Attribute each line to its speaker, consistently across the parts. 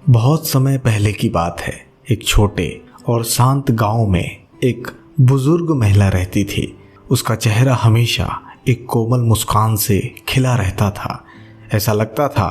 Speaker 1: बहुत समय पहले की बात है। एक छोटे और शांत गांव में एक बुजुर्ग महिला रहती थी। उसका चेहरा हमेशा एक कोमल मुस्कान से खिला रहता था। ऐसा लगता था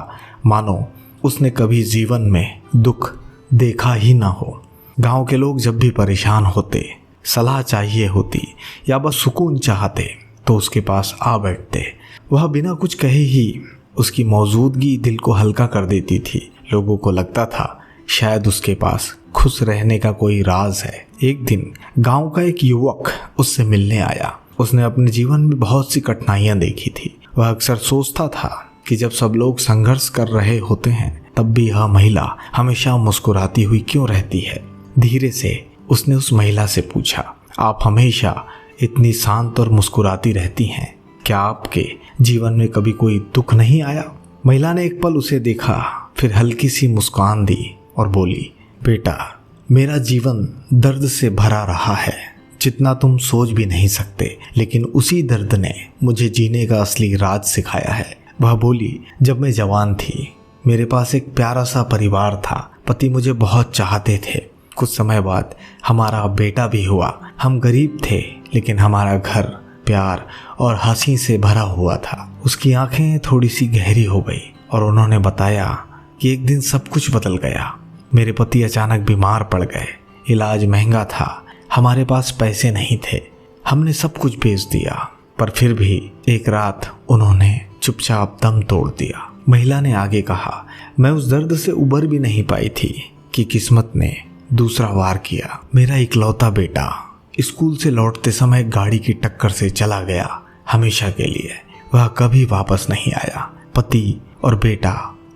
Speaker 1: मानो उसने कभी जीवन में दुख देखा ही ना हो। गांव के लोग जब भी परेशान होते, सलाह चाहिए होती या बस सुकून चाहते तो उसके पास आ बैठते। वह बिना कुछ कहे ही उसकी मौजूदगी दिल को हल्का कर देती थी। लोगों को लगता था शायद उसके पास खुश रहने का कोई राज है। एक दिन गांव का एक युवक उससे मिलने आया। उसने अपने जीवन में बहुत सी कठिनाइयां देखी थी। वह अक्सर सोचता था कि जब सब लोग संघर्ष कर रहे होते हैं तब भी यह महिला हमेशा मुस्कुराती हुई क्यों रहती है। धीरे से उसने उस महिला से पूछा, आप हमेशा इतनी शांत और मुस्कुराती रहती हैं, क्या आपके जीवन में कभी कोई दुख नहीं आया? महिला ने एक पल उसे देखा, फिर हल्की सी मुस्कान दी और बोली, बेटा, मेरा जीवन दर्द से भरा रहा है, जितना तुम सोच भी नहीं सकते। लेकिन उसी दर्द ने मुझे जीने का असली राज सिखाया है। वह बोली, जब मैं जवान थी मेरे पास एक प्यारा सा परिवार था। पति मुझे बहुत चाहते थे। कुछ समय बाद हमारा बेटा भी हुआ। हम गरीब थे लेकिन हमारा घर प्यार और हंसी से भरा हुआ था। उसकी आंखें थोड़ी सी गहरी हो गई और उन्होंने बताया कि एक दिन सब कुछ बदल गया। मेरे पति अचानक बीमार पड़ गए। इलाज महंगा था, हमारे पास पैसे नहीं थे। हमने सब कुछ बेच दिया, पर फिर भी एक रात उन्होंने चुपचाप दम तोड़ दिया। महिला ने आगे कहा, मैं उस दर्द से उबर भी नहीं पाई थी कि किस्मत ने दूसरा वार किया। मेरा इकलौता बेटा स्कूल से लौटते समय गाड़ी की टक्कर से चला गया, हमेशा के लिए। वह कभी वापस नहीं आया। पति और बेटा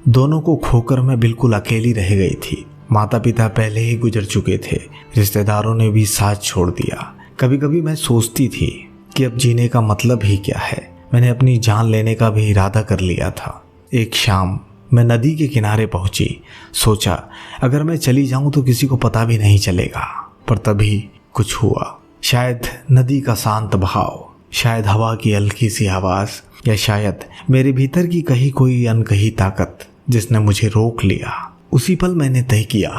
Speaker 1: दोनों को खोकर मैं बिल्कुल अकेली रह गई थी। माता पिता पहले ही गुजर चुके थे, रिश्तेदारों ने भी साथ छोड़ दिया। कभी कभी मैं सोचती थी कि अब जीने का मतलब ही क्या है। मैंने अपनी जान लेने का भी इरादा कर लिया था। एक शाम मैं नदी के किनारे पहुंची। सोचा अगर मैं चली जाऊं तो किसी को पता भी नहीं चलेगा, पर तभी कुछ हुआ। शायद नदी का शांत बहाव, शायद हवा की हल्की सी आवाज, या शायद मेरे भीतर की कहीं कोई अनकही ताकत जिसने मुझे रोक लिया। उसी पल मैंने तय किया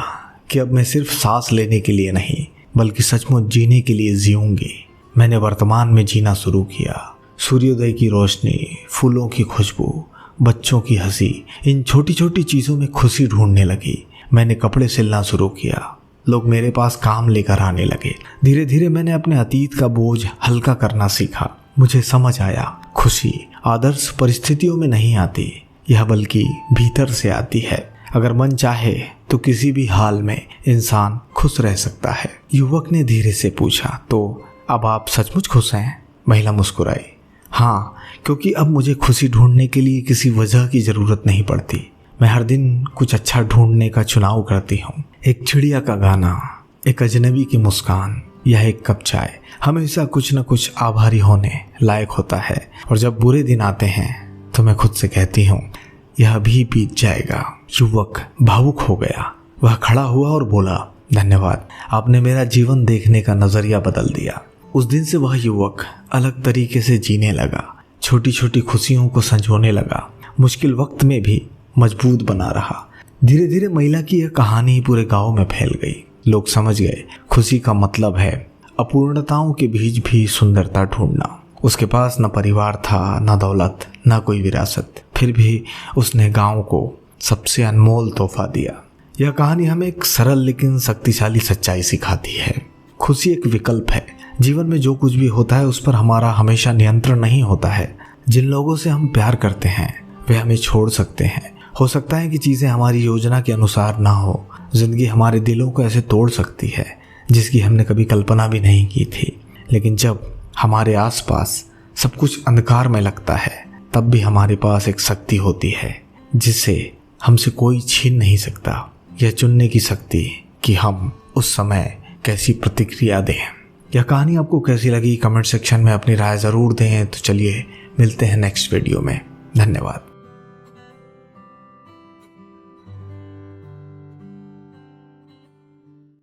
Speaker 1: कि अब मैं सिर्फ सांस लेने के लिए नहीं बल्कि सचमुच जीने के लिए जीऊंगी। मैंने वर्तमान में जीना शुरू किया। सूर्योदय की रोशनी, फूलों की खुशबू, बच्चों की हंसी, इन छोटी छोटी चीज़ों में खुशी ढूंढने लगी। मैंने कपड़े सिलना शुरू किया। लोग मेरे पास काम लेकर आने लगे। धीरे धीरे मैंने अपने अतीत का बोझ हल्का करना सीखा। मुझे समझ आया, खुशी आदर्श परिस्थितियों में नहीं आती, यह बल्कि भीतर से आती है। अगर मन चाहे तो किसी भी हाल में इंसान खुश रह सकता है। युवक ने धीरे से पूछा, तो अब आप सचमुच खुश हैं? महिला मुस्कुराई, हाँ, क्योंकि अब मुझे खुशी ढूंढने के लिए किसी वजह की ज़रूरत नहीं पड़ती। मैं हर दिन कुछ अच्छा ढूंढने का चुनाव करती हूँ। एक चिड़िया का गाना, एक अजनबी की मुस्कान या एक कप चाय, हमेशा कुछ न कुछ आभारी होने लायक होता है। और जब बुरे दिन आते हैं तो मैं खुद से कहती हूँ यह भी बीत जाएगा। युवक भावुक हो गया। वह खड़ा हुआ और बोला, धन्यवाद, आपने मेरा जीवन देखने का नजरिया बदल दिया। उस दिन से वह युवक अलग तरीके से जीने लगा, छोटी छोटी खुशियों को संजोने लगा, मुश्किल वक्त में भी मजबूत बना रहा। धीरे धीरे महिला की यह कहानी पूरे गांव में फैल गई। लोग समझ गए खुशी का मतलब है अपूर्णताओं के बीच भी सुंदरता ढूंढना। उसके पास न परिवार था, न दौलत, न कोई विरासत, फिर भी उसने गांव को सबसे अनमोल तोहफा दिया। यह कहानी हमें एक सरल लेकिन शक्तिशाली सच्चाई सिखाती है। खुशी एक विकल्प है। जीवन में जो कुछ भी होता है उस पर हमारा हमेशा नियंत्रण नहीं होता है। जिन लोगों से हम प्यार करते हैं वे हमें छोड़ सकते हैं। हो सकता है कि चीज़ें हमारी योजना के अनुसार ना हो। जिंदगी हमारे दिलों को ऐसे तोड़ सकती है जिसकी हमने कभी कल्पना भी नहीं की थी। लेकिन जब हमारे आसपास सब कुछ अंधकार में लगता है तब भी हमारे पास एक शक्ति होती है जिसे हमसे कोई छीन नहीं सकता। यह चुनने की शक्ति कि हम उस समय कैसी प्रतिक्रिया दें। यह कहानी आपको कैसी लगी कमेंट सेक्शन में अपनी राय ज़रूर दें। तो चलिए मिलते हैं नेक्स्ट वीडियो में। धन्यवाद।